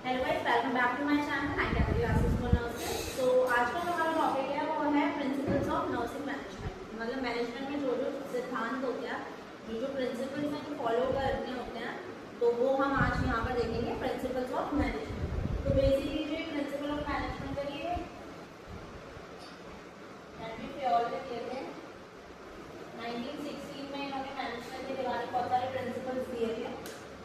Hello guys, welcome back to my channel and category classes for nurses. तो आज का जो हमारा टॉपिक है वो है प्रिंसिपल्स ऑफ नर्सिंग मैनेजमेंट। मतलब मैनेजमेंट में जो जो सिद्धांत होते हैं, जो जो प्रिंसिपल्स हैं जो फॉलो करने होते हैं, तो वो हम आज यहाँ पर देखेंगे प्रिंसिपल्स ऑफ मैनेजमेंट। तो बेसिकली जो प्रिंसिपल ऑफ मैनेजमेंट है ये किए थे 1916 में। इन्होंने मैनेजमेंट के रिगार्डिंग बहुत सारे प्रिंसिपल्स दिए थे।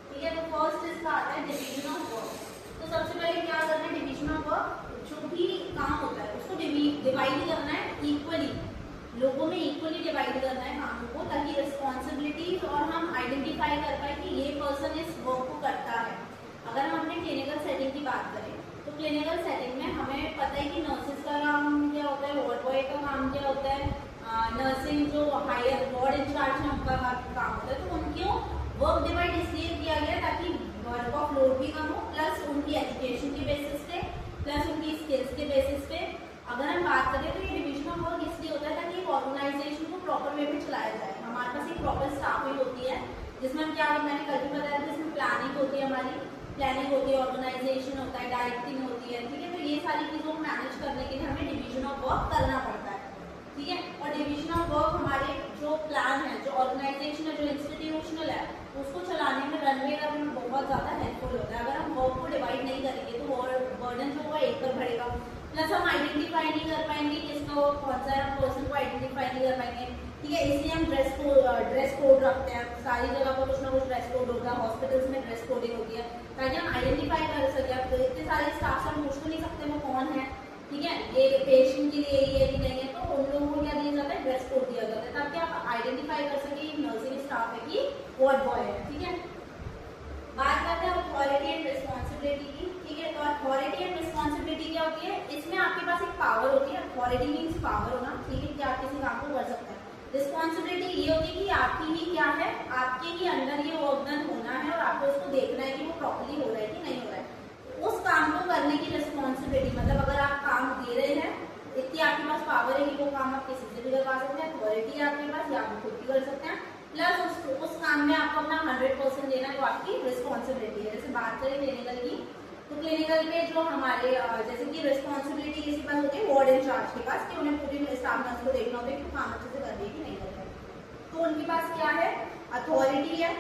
ठीक है, तो फर्स्ट इसका आता है डिवीजन ऑफ वर्क। तो सबसे पहले क्या करना है, डिवीजन ऑफ वर्क, जो भी काम होता है उसको डिवाइड करना है इक्वली, लोगों में इक्वली डिवाइड करना है कामों को, ताकि रिस्पॉन्सिबिलिटीज और हम आइडेंटिफाई कर पाए कि ये पर्सन इस वर्क को करता है। अगर हम अपने क्लिनिकल सेटिंग की बात करें तो क्लिनिकल सेटिंग में हमें पता है कि नर्सिस का काम क्या होता है, वार्ड बॉय का काम क्या होता है, नर्सिंग जो हायर वार्ड इंचार्ज है उनका काम होता है। तो उनको वर्क डिवाइड इसलिए किया गया ताकि वर्क ऑफ लोड भी कम हो, प्लस उनकी एजुकेशन के बेसिस पे, प्लस उनकी स्किल्स के बेसिस पे। अगर हम बात करें तो ये डिवीजन ऑफ वर्क इसलिए होता है ताकि ऑर्गेनाइजेशन को प्रॉपर वे में चलाया जाए। हमारे पास एक प्रॉपर स्टाफिंग होती है जिसमें हम क्या, मैंने कल भी बताया था, जिसमें प्लानिंग होती है, हमारी प्लानिंग होती है, ऑर्गेनाइजेशन होता है, डायरेक्टिंग होती है। ठीक है, तो ये सारी चीजों को मैनेज करने के लिए हमें डिवीजन ऑफ वर्क करना पड़ता है। ठीक है, और डिवीजन ऑफ वर्क हमारे जो प्लान है, जो ऑर्गेनाइजेशन है, जो इंस्टीट्यूशनल है, उसको चलाने में, रनवे करने में बहुत ज्यादा हेल्पफुल होता है। अगर हम वर्क को डिवाइड नहीं करेंगे तो बर्डन जो होगा एक पर बढ़ेगा, प्लस हम आइडेंटिफाई नहीं कर पाएंगे किसका वर्क कौन सा है, पर्सन को आइडेंटिफाई नहीं कर पाएंगे। ठीक है, इसलिए हम ड्रेस कोड रखते हैं, सारी जगह पर कुछ ना कुछ ड्रेस कोड होता है, हॉस्पिटल्स में ड्रेस कोडिंग होती है ताकि हम आइडेंटिफाई कर सके। तो इतने सारे स्टाफ से हम पूछ तो नहीं सकते वो कौन है। ठीक है, ये पेशेंट के लिए ये कि नहीं है, तो उन लोगों को क्या दिया जाता है, ड्रेस कोड दिया जाता है ताकि आप आइडेंटिफाई कर सके नर्सिंग स्टाफ है कि वार्ड बॉय है। ठीक है, बात करते हैं अथॉरिटी एंड रिस्पॉन्सिबिलिटी की। ठीक है, तो अथॉरिटी एंड रिस्पॉन्सिबिलिटी क्या होती है, इसमें आपके पास एक पावर होती है। अथॉरिटी मीन्स पावर होना, ठीक है, कि आप किसी काम को कर सकते हैं। रिस्पॉन्सिबिलिटी ये होती है कि आपकी ही क्या है, आपके ही अंदर ये वर्क डन होना है और आपको उसको देखना है कि वो प्रॉपर्ली हो रहा है कि नहीं हो रहा है। उस काम को करने की रिस्पॉन्सिबिलिटी, मतलब अगर आप काम दे रहे हैं, इतनी आपके पास पावर है कि वो काम आप किसी से भी करवा सकते हैं, अथॉरिटी है आपके पास, या आप खुद भी कर सकते हैं, प्लस उस काम में आपको अपना 100% देना जो आपकी रिस्पॉन्सिबिलिटी है। जैसे बात करें क्लिनिकल की, तो क्लिनिकल में जो हमारे जैसे कि रिस्पॉन्सिबिलिटी किसी पास होती है वार्ड इंचार्ज के पास, कि उन्हें पूरी स्टाफ नर्स को देखना होता है कि काम अच्छे से कर रही है कि नहीं कर रही है। तो उनके पास क्या है, अथॉरिटी है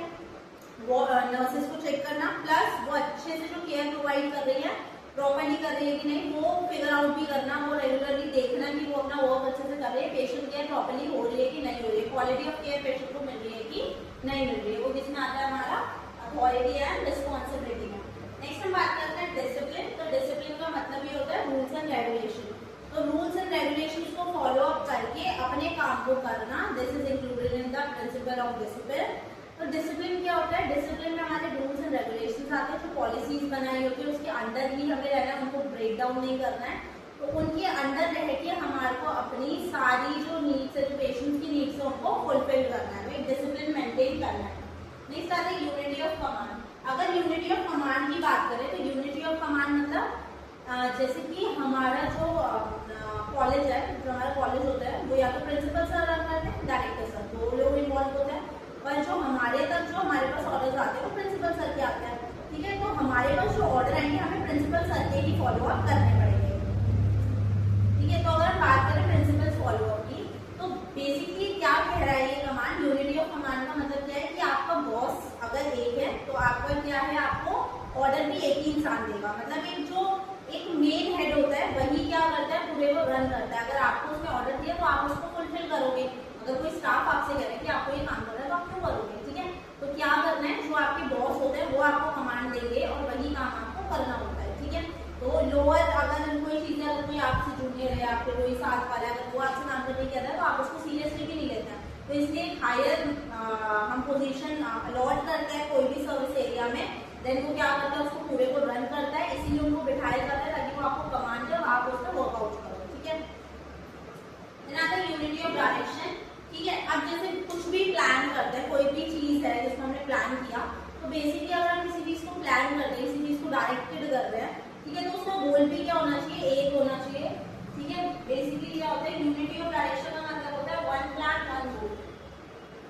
वो नर्सेस को चेक करना, प्लस वो अच्छे से जो केयर प्रोवाइड कर रही है प्रॉपर्ली कर रही है कि नहीं, वो फिगर आउट भी करना, वो रेगुलरली देखना कि वो अपना वर्क अच्छे से कर रही है, पेशेंट केयर प्रॉपर्ली हो रही है कि नहीं हो रही है, क्वालिटी ऑफ केयर पेशेंट को मिल रही है कि नहीं मिल रही है। वो किसमें आता है, हमारा अथॉरिटी एंड रिस्पॉन्सिबिलिटी में। नेक्स्ट हम बात करते हैं डिसिप्लिन। तो डिसिप्लिन का मतलब ये होता है रूल्स एंड रेगुलेशन। तो रूल्स एंड रेगुलेशन को फॉलो अप करके अपने काम को करना, this is included in the principle of discipline. तो डिसिप्लिन क्या होता है, डिसिप्लिन में हमारे रूल्स एंड रेगुलेशंस आते हैं, जो पॉलिसीज बनाई होती है उसके अंदर ही हमें रहना है, उनको ब्रेक डाउन नहीं करना है। तो उनके अंदर रह के हमारे को अपनी सारी जो नीड्स है, जो पेशेंट्स की नीड्स है, उनको फुलफिल करना है, एक डिसिप्लिन मेंटेन करना है। नेक्स्ट आता है यूनिटी ऑफ कमांड। अगर यूनिटी ऑफ कमांड की बात करें तो यूनिटी ऑफ कमांड मतलब जैसे कि हमारा जो कॉलेज है, जो हमारा कॉलेज होता है, वो या तो प्रिंसिपल सर रन करते हैं, डायरेक्टर सर, दो लोग इन्वॉल्व होते हैं, पर जो हमारे तक जो हमारे पास ऑर्डर आते हैं वो प्रिंसिपल सर के आते हैं। ठीक है, तो हमारे पास जो ऑर्डर आएंगे हमें प्रिंसिपल सर के ही फॉलो अप करने पड़ेंगे। ठीक है, तो अगर हम बात करें प्रिंसिपल फॉलो अप की, तो बेसिकली क्या कह रहा है ये कमांड, यूनिटी ऑफ कमांड का मतलब क्या है कि आपका बॉस अगर एक है तो आपका क्या है, आपको ऑर्डर भी एक ही इंसान देगा। मतलब एक मेन हेड होता है, वही क्या करता है, पूरे को रन करता है। अगर आपको उसने ऑर्डर दिया तो आप उसको फुलफिल करोगे। अगर कोई स्टाफ आपसे कह रहा है कि आपको ये काम करना है तो आप क्यों करोगे। ठीक है, तो क्या करना है, जो आपके बॉस होते हैं वो आपको कमांड देंगे और वही काम आपको करना होता है। ठीक है, तो लोअर अगर कोई चीज, अगर कोई आपसे जूनियर है, आपके कोई साथ वाला है, अगर वो आपसे काम करने कहता है तो आप उसको सीरियसली भी नहीं लेते हैं। तो इसलिए हायर हम पोजीशन अलॉट करते हैं कोई भी सर्विस एरिया में, देन वो क्या करता है, उसको पूरे को रन करता है, इसीलिए उनको बिठाया जाता है ताकि वो आपको कमांड दे और आप उस पर वर्कआउट करो। ठीक है, यूनिटी ऑफ डायरेक्शन। ठीक है, अब जैसे कुछ भी प्लान करते हैं, कोई भी चीज है जिसको हमने प्लान किया, तो बेसिकली अगर हम किसी चीज को प्लान करते हैं, किसी चीज को डायरेक्टेड कर रहे हैं, ठीक है, तो उसका गोल भी क्या होना चाहिए, एक होना चाहिए। ठीक है, बेसिकली क्या होता है, यूनिटी ऑफ डायरेक्शन का मतलब होता है वन प्लान वन गोल।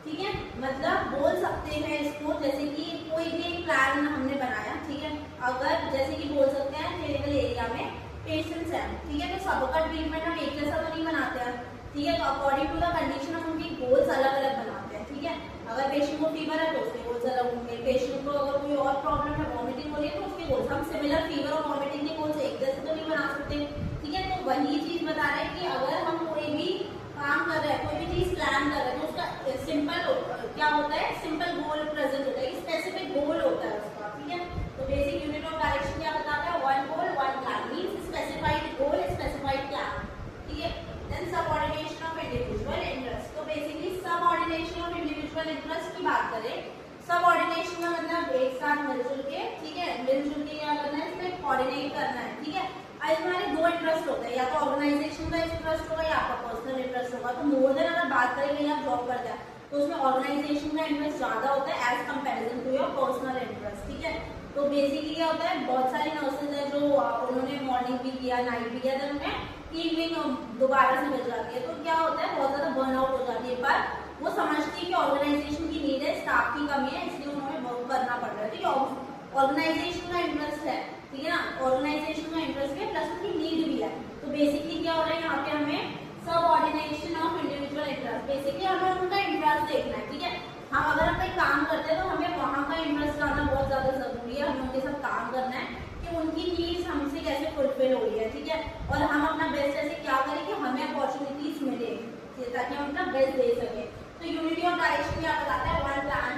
ठीक है, मतलब बोल सकते हैं इसको, जैसे कि कोई भी प्लान हमने बनाया, ठीक है, अगर जैसे पेशेंट्स हैं, ठीक है, तो सबका ट्रीटमेंट हम एक जैसा तो नहीं बनाते हैं, ठीक है, तो अकॉर्डिंग टू द कंडीशन हम उनकी गोल्स अलग अलग बनाते हैं, ठीक है। अगर पेशेंट को फीवर है तो उसके गोल्स अलग होंगे, पेशेंट को अगर कोई और प्रॉब्लम है, वॉमिटिंग हो रही है तो उसके गोल्स, हम सिमिलर फीवर और वॉमिटिंग के गोल्स एक जैसे तो नहीं बना सकते, ठीक है। तो वही चीज बता रहे हैं कि अगर हम कोई भी काम कर रहे हैं, कोई भी चीज प्लान कर रहे हैं, तो उसका सिंपल क्या होता है, सिंपल गोल प्रेजेंट होता है, स्पेसिफिक गोल होता है उसका, ठीक है। तो बेसिक यूनिट ऑफ डायरेक्शन क्या बताता है, one goal one plan, means specified goal specified plan, ठीक है। Then subordination of individual interest, तो basically subordination of individual interest की बात करें, सबऑर्डिनेशन का मतलब एक साथ मिलजुल के, ठीक है, मिलजुल के क्या करना है, इसमें कोऑर्डिनेट करना है, ठीक है। हमारे दो इंटरेस्ट होते हैं, या तो ऑर्गेनाइजेशन का इंटरेस्ट होगा या आपका पर्सनल इंटरेस्ट होगा। तो मोर देन अगर बात करें कहीं आप जॉब करते हैं तो उसमें ऑर्गेनाइजेशन का इंटरेस्ट ज्यादा होता है as comparison to your personal interest, ठीक है। तो बेसिकली क्या होता है, बहुत सारी नर्सेज है जो उन्होंने मॉर्निंग भी किया, नाइट भी किया, तो उन्हें इवनिंग दोबारा से मिल जाती है, तो क्या होता है, बहुत ज्यादा बर्नआउट हो जाती है। पर वो समझती है कि ऑर्गेनाइजेशन की नीड है, स्टाफ की कमी है, इसलिए उन्होंने वर्क करना पड़ रहा है, ठीक है। ऑर्गेनाइजेशन का इंटरेस्ट है, ठीक है ना, ऑर्गेनाइजेशन का इंटरेस्ट है प्लस उसकी नीड भी है। तो बेसिकली क्या हो रहा है यहाँ पे, हमें subordination of individual interest, basically हमें उनका इंटरेस्ट देखना है, ठीक है। हम अगर हम कोई काम करते हैं तो हमें वहाँ का इंटरेस्ट लाना बहुत ज्यादा जरूरी है, हमें उनके साथ काम करना है कि उनकी नीड्स हमसे कैसे फुलफिल हो रही है, ठीक है। और हम अपना बेस्ट ऐसे क्या करें कि हमें अपॉर्चुनिटीज मिले ताकि हम अपना बेस्ट दे सके। तो यूनिटी ऑफ डायरेक्शन क्या बताता है, one plan,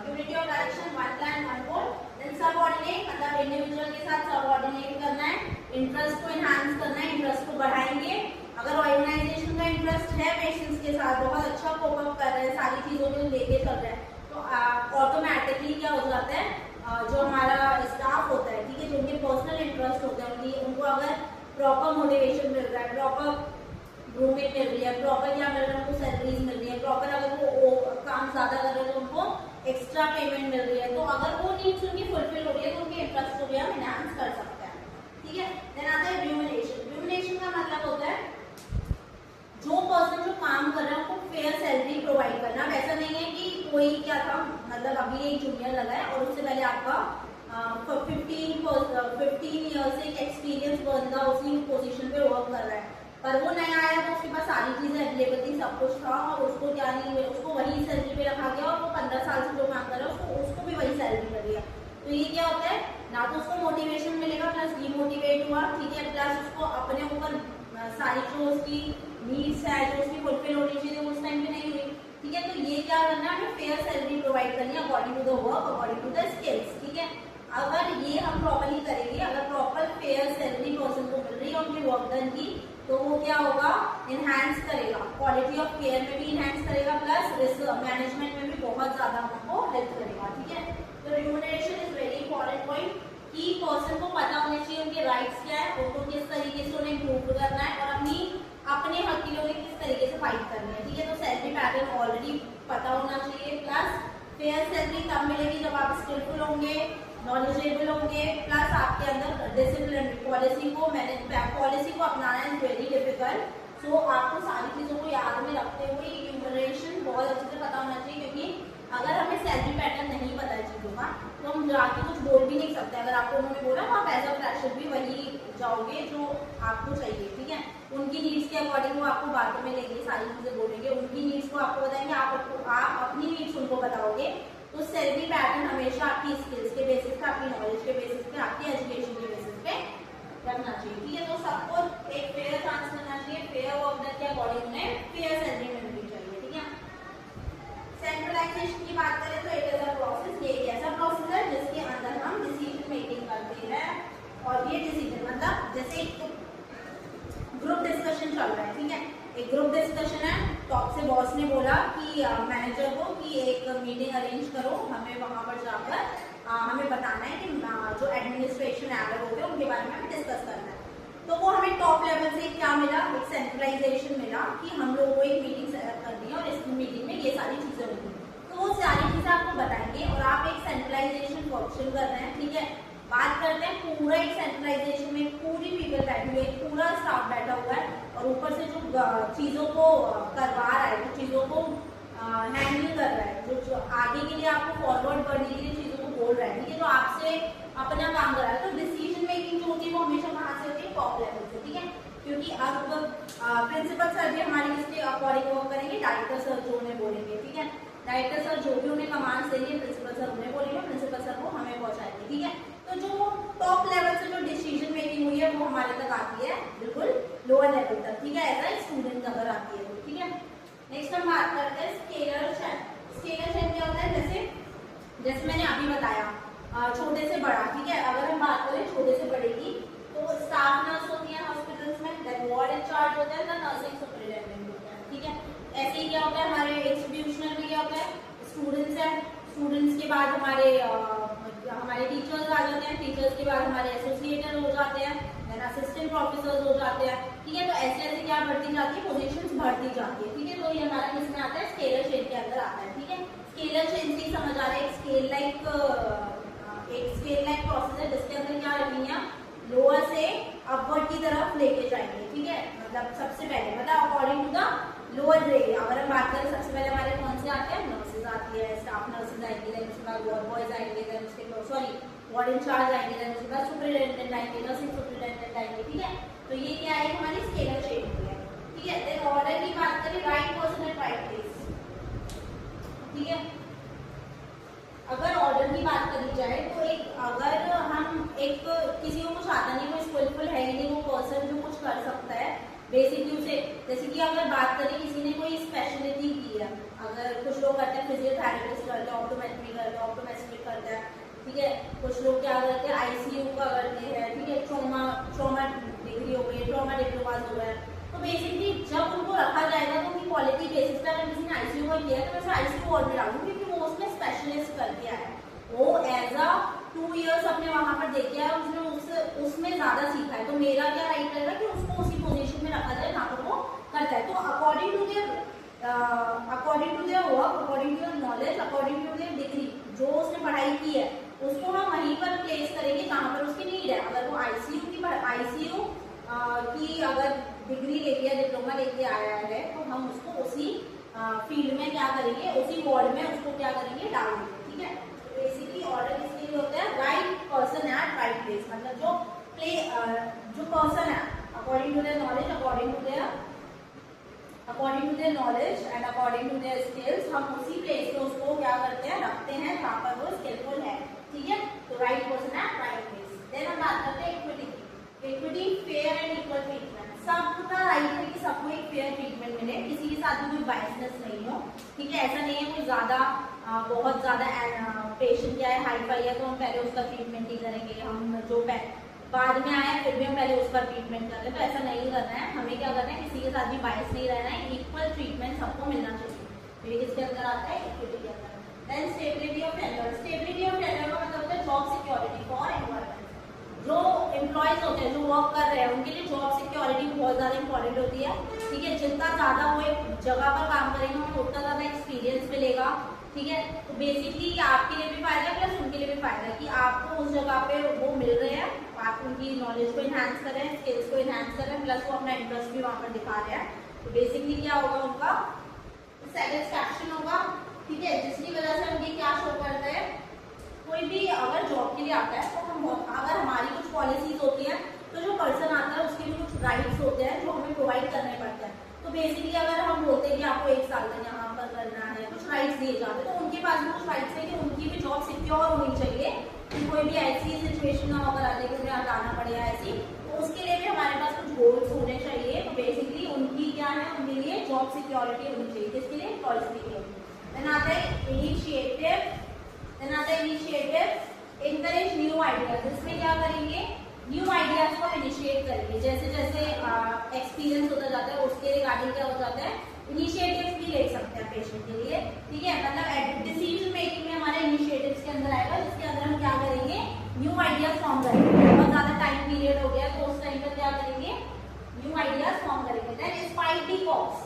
unity of direction, one plan one goal. Then subordinate मतलब इंडिविजुअल के साथ सबऑर्डिनेट करना है, इंटरेस्ट को एनहांस करना है, इंटरेस्ट को बढ़ाएंगे। अगर ऑर्गेनाइजेशन का इंटरेस्ट है पेशेंट्स के साथ, बहुत अच्छा कोप अप कर रहे हैं, सारी चीजों को लेके चल रहे हैं, तो ऑटोमेटिकली क्या हो जाता है, जो हमारा स्टाफ होता है, ठीक है, जो उनके पर्सनल इंटरेस्ट होते हैं, उनको अगर प्रॉपर मोटिवेशन मिल रहा है, प्रॉपर ग्रूमिंग मिल रही है, प्रॉपर क्या मिल रहा है, उनको सैलरीज मिल रही है, प्रॉपर अगर वो काम ज्यादा कर रहे हैं तो उनको एक्स्ट्रा पेमेंट मिल रही है, तो अगर वो नीड्स उनकी फुलफिल हो रही है तो उनके इंटरेस्ट को भी हम एनहांस कर सकते हैं, ठीक है। देन आता है रिम्यूनरेशन। रिम्यूनरेशन का मतलब होता है जो पर्सन जो काम कर रहा है उनको फेयर सैलरी प्रोवाइड करना। वैसा नहीं है कि कोई क्या था, मतलब अभी एक जूनियर लगा है और उससे पहले आपका 15 ईयर से एक एक्सपीरियंस बंदा उसी पोजीशन पे वर्क कर रहा है, पर वो नया आया तो उसके पास सारी चीजें अवेलेबल थी, सब कुछ था, और उसको क्या नहीं, उसको वही सैलरी पे रखा गया, और वो 15 साल से जो काम कर रहा है उसको भी वही सैलरी मिल रही है। तो ये क्या होता है, ना तो उसको मोटिवेशन मिलेगा, प्लस डिमोटिवेट हुआ, ठीक है, प्लस उसको अपने ऊपर सारी जो उसकी नीड्स है, जो उसकी फुलफिल होनी चाहिए उस टाइम पे नहीं हुई, ठीक है। तो ये क्या करना है, हमें फेयर सैलरी प्रोवाइड करनी है according to the work, according to the skills, ठीक है। अगर ये हम प्रॉपरली करेंगे, अगर प्रॉपर फेयर सैलरी पर्सन को मिल रही है उनके वर्क डन की, तो वो क्या होगा, इनहैंस करेगा, क्वालिटी ऑफ केयर में भी इनहैंस करेगा, प्लस रिस्क मैनेजमेंट में भी बहुत ज्यादा हमको हेल्प करेगा, ठीक है। तो remuneration is very important point कि पर्सन को पता होने चाहिए उनके राइट्स क्या है, उनको किस तरीके से उन्हें इम्प्रूव करना है, और अपने हक के लिए उन्हें किस तरीके से फाइट करनी है, ठीक है। तो सैलरी पैटर्न ऑलरेडी पता होना चाहिए, प्लस फेयर सैलरी तब मिलेगी जब आप स्किलफुल होंगे, नॉलेजेबल होंगे, प्लस आपके अंदर डिसिप्लिन, पॉलिसी को अपनाना इज वेरी डिफिकल्ट। सो आपको सारी चीजों को याद में रखते हुए रिम्यूनरेशन बहुत अच्छे से पता होना चाहिए, क्योंकि अगर हमें सैलरी पैटर्न नहीं पता है चीजों का तो हम जाके कुछ बोल भी नहीं सकते। अगर आपको उन्होंने बोला तो आप एज अ फ्रेशर भी वही जाओगे जो आपको चाहिए, ठीक है। उनकी नीड्स के अकॉर्डिंग वो आपको बातों में लेंगे, सारी चीजें बोलेंगे, उनकी नीड्स को आपको बताएंगे, आप अपनी नीड्स उनको बताओगे। तो सैलरी पैटर्न हमेशा आपकी स्किल्स के बेसिस पे, आपकी नॉलेज के बेसिस पे, आपकी एजुकेशन के बेसिस पे रखना चाहिए, ठीक है। तो सबको एक फेयर चांस करना चाहिए, फेयर वर्क डन के अकॉर्डिंग उन्हें फेयर सैलरी मिलनी चाहिए, ठीक है। सेंट्रलाइजेशन की बात करें तो इट इज अ प्रोसेस, ये एक ऐसा प्रोसेस है जिसके अंदर हम डिसीजन मेकिंग करते हैं, और ये डिसीजन मतलब जैसे एक ग्रुप डिस्कशन चल रहा है, ठीक है, एक ग्रुप डिस्कशन है, टॉप से बॉस ने बोला कि मैनेजर को कि एक मीटिंग अरेंज करो, हमें वहां पर जाकर हमें बताना है कि जो एडमिनिस्ट्रेशन एरर होते हैं उनके बारे में हमें डिस्कस करना है। तो वो हमें टॉप लेवल से क्या मिला, एक सेंट्रलाइजेशन मिला कि हम लोगों को एक मीटिंग सेटअप करनी है और इस मीटिंग में ये सारी चीजें होंगी, तो वो सारी चीजें आपको बताएंगे और आप एक सेंट्रलाइजेशन क्वेश्चन कर रहे हैं, ठीक है। बात करते हैं पूरा एक सेंट्रलाइजेशन में पूरी पीपल बैठी हुई है, पूरा स्टाफ बैठा हुआ है, और ऊपर से जो चीजों को करवा रहा है, जो चीजों को हैंडल कर रहा है, जो आगे के लिए आपको फॉरवर्ड बढ़ने के लिए चीजों को बोल रहा है, ठीक है, जो आपसे अपना काम कर रहा है। तो डिसीजन मेकिंग जो होती है वो हमेशा कहाँ से होती है, टॉप लेवल से, ठीक है। क्योंकि अब प्रिंसिपल सर भी हमारे इसके अकॉर्डिंग वर्क करेंगे, डायरेक्टर सर जो उन्हें बोलेंगे, ठीक है। डायरेक्टर सर जो भी उन्हें कमांड्स देंगे प्रिंसिपल सर उन्हें बोलेंगे, प्रिंसिपल सर वो हमें पहुंचाएंगे, ठीक है। तो जो टॉप लेवल से जो डिसीजन मेकिंग हुई है वो हमारे तक आती है बिल्कुल लोअर लेवल तक, ठीक है, एज अ स्टूडेंट अगर आती है, ठीक है। नेक्स्ट हम बात करते हैं स्केलर चेन। स्केलर चेन क्या होता है, जैसे मैंने अभी बताया छोटे से बड़ा, ठीक है। अगर हम बात करें छोटे से बड़े की, तो स्टाफ नर्स होती है हॉस्पिटल्स में, देन वार्ड इंचार्ज होता है, देन नर्सिंग सुपरिटेंडेंट होता है, ठीक है। ऐसे ही क्या होता है हमारे इंस्टीट्यूशनल में क्या होता है, स्टूडेंट्स है, स्टूडेंट्स के बाद हमारे टीचर्स आ जाते हैं, टीचर्स के बाद हमारे एसोसिएटेड हो जाते हैं, देन असिस्टेंट प्रोफेसर हो जाते हैं, ठीक है। तो ऐसे ऐसे क्या बढ़ती जाती है, पोजीशंस बढ़ती जाती है, ठीक है। तो ये हमारा किसमें आता है, स्केलर चेन के अंदर आता है, ठीक है। स्केलर चेन से समझ आ रहा है, एक स्केल लाइक प्रोसेस है जिसके अंदर क्या रखेंगे, लोअर से अपवर्ड की तरफ लेके जाएंगे, ठीक है। मतलब सबसे पहले मतलब according to the lower grade, अगर हम बात करें सबसे पहले हमारे कौन से आते हैं, नर्सेज आती है, स्टाफ नर्सेज आएंगे, देन उसके बाद वार्ड बॉयज आएंगे, देन उसके वार्ड इंचार्ज आएंगे, देन उसके बाद सुपरिटेंडेंट आएंगे, नर्सिंग सुपरिटेंडेंट आएंगे, ठीक है। तो ये क्या है, हमारी स्केलर चेन है, ठीक है। देन ऑर्डर की बात करें, right person at right place, ठीक है। अगर ऑर्डर की बात करी जाए तो अगर हम किसी को कुछ आता नहीं, कोई स्किलफुल है नहीं, वो पर्सन जो कुछ कर सकता है बेसिकली उसे, जैसे कि अगर बात करें किसी ने कोई स्पेशलिटी की है, अगर कुछ लोग करते हैं फिजियोथेरेपिस्ट करते हैं, ऑप्टोमेट्री करते हैं, ऑप्टोमेट्रिक करते हैं, ठीक है। कुछ लोग क्या करते हैं, आईसीयू का करते हैं, ठीक है। ट्रॉमा डिग्री हो गई, ट्रॉमा डिप्लोमा हो गया। तो बेसिकली जब उनको रखा जाएगा तो उनकी क्वालिटी बेसिस पर अगर किसी ने आईसीयू का किया है तो वैसे आईसीयू और भी डालूंगी, क्योंकि वो उसमें स्पेशलिस्ट करके आया है, वो एज अ 2 years अपने वहां पर देखे है, उसने उसमें ज्यादा सीखा है। तो मेरा क्या राइट रहेगा कि उसको उसी पोजीशन में रखा जाए जहाँ पर वो करता है। तो according to their work, according to their knowledge, according to their degree, जो उसने पढ़ाई की है उसको हम वहीं पर प्लेस करेंगे जहाँ पर उसकी नीड है। अगर वो आईसीयू की अगर डिग्री लेके या डिप्लोमा लेके आया है तो हम उसको उसी फील्ड में क्या करेंगे, उसी वार्ड में उसको क्या करेंगे, डाल देंगे, ठीक है। बेसिकली ऑर्डर किसके लिए होता है, right person at right place, मतलब जो पर्सन है according to their knowledge, according to their knowledge and according to their skills, हम उसी प्लेस पे उसको क्या करते हैं, रखते हैं जहाँ पर वो स्किलफुल है, ठीक है। तो right person at right place. Then हम बात करते हैं equity, fair and equal treatment. सबका राइट है कि सबको एक फेयर ट्रीटमेंट मिले, किसी के साथ भी कोई बायसनेस नहीं हो, ठीक है। ऐसा नहीं है कोई बहुत ज्यादा पेशेंट क्या है, हाई फाई है तो हम पहले उसका ट्रीटमेंट ही करेंगे, हम जो बाद में आए फिर भी हम पहले उसका ट्रीटमेंट कर रहे हैं, तो ऐसा नहीं करना है। हमें क्या करना है, किसी के साथ भी बायस नहीं रहना है, इक्वल ट्रीटमेंट सबको मिलना चाहिए। तो ये किसके अंदर आता है, इक्विटी के अंदर। Then stability of tenure. Stability of tenure का मतलब होता है जॉब सिक्योरिटी फॉर एम्प्लॉयमेंट। जो एम्प्लॉयज होते हैं, जो वर्क कर रहे हैं, उनके लिए जॉब सिक्योरिटी बहुत ज्यादा इंपॉर्टेंट होती है, ठीक है। जितना ज्यादा वो एक जगह पर काम करेंगे उन्हें उतना ज्यादा एक्सपीरियंस मिलेगा, ठीक है। तो बेसिकली आपके लिए भी फायदा है प्लस उनके लिए भी फायदा है कि आपको उस जगह पे वो मिल रहे हैं, आप उनकी नॉलेज को इनहैंस कर रहे हैं, स्किल्स को इनहैंस कर रहे हैं, प्लस वो अपना इंटरेस्ट भी वहाँ पर दिखा रहे हैं। तो बेसिकली क्या होगा, उनका सेटिस्फैक्शन होगा, ठीक है, जिसकी वजह से उनकी क्या शो करता है, कोई भी अगर जॉब के लिए आता है तो अगर हमारी कुछ पॉलिसीज होती है तो जो पर्सन आता है उसके भी कुछ राइट्स होते हैं जो हमें प्रोवाइड करने पड़ते हैं। तो बेसिकली अगर हम बोलते हैं कि आपको 1 साल तक यहाँ पर करना है, कुछ राइट्स दिए जाते हैं, तो उनके पास भी कुछ राइट्स है कि उनकी भी जॉब सिक्योर होनी चाहिए, कि कोई भी ऐसी सिचुएशन ना होकर आते कि उन्हें हटाना पड़ेगा ऐसी, तो उसके लिए भी हमारे पास कुछ गोल्स होने चाहिए। तो बेसिकली उनकी क्या है, उनके लिए जॉब सिक्योरिटी होनी चाहिए, किसके लिए, पॉलिसी के लिए। देन आता है इनिशिएटिव, encourage न्यू आइडियाज। इसमें क्या करेंगे, न्यू आइडियाज को इनिशिएट करेंगे, जैसे जैसे एक्सपीरियंस होता जाता है उसके रिगार्डिंग क्या हो जाता है, इनिशिएटिव्स भी ले सकते हैं पेशेंट के लिए, ठीक है। मतलब डिसीजन मेकिंग में हमारे इनिशिएटिव्स के अंदर आएगा, जिसके अंदर हम क्या करेंगे, न्यू आइडियाज फॉर्म करेंगे। बहुत ज्यादा टाइम पीरियड हो गया तो उस टाइम पर क्या करेंगे, न्यू आइडियाज फॉर्म करेंगे। देन स्पाइक दी कॉक्स,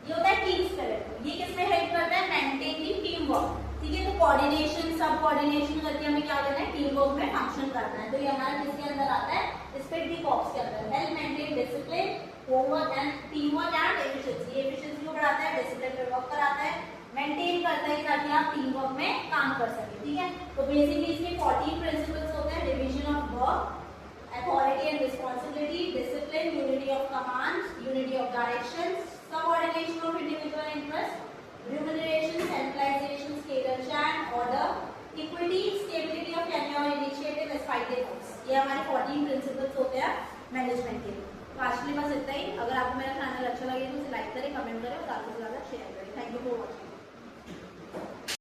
ये होता है टीम स्पिरिट। ये किसमें हेल्प करता है, मेंटेनिंग टीम वर्क, ठीक है। तो कोऑर्डिनेशन, सब कोऑर्डिनेशन करके हमें क्या करना है, टीम वर्क में फंक्शन करना है। तो ये हमारा किसके अंदर आता है, स्पिरिट दी कॉक्स के अंदर। Help maintain discipline, homework and team work and efficiency. Efficiency को बढ़ाता है, डिसिप्लिन पे वर्क कराता है, मेंटेन करता है ताकि आप टीम वर्क में काम कर सके, ठीक है। तो बेसिकली इसके 14 प्रिंसिपल्स होते हैं, division of work, authority and responsibility, commands, unity of directions, subordination of individual interest, remuneration, centralization, scale and chant, order, equity, stability of tenure, initiative, aspirative goals. ये हमारे 14 प्रिंसिपल्स होते हैं मैनेजमेंट के। तो आज के लिए बस इतना ही। अगर आपको मेरा चैनल अच्छा लगे तो उसे लाइक करें, कमेंट करें और ज़्यादा से ज़्यादा शेयर करें। Thank you for watching.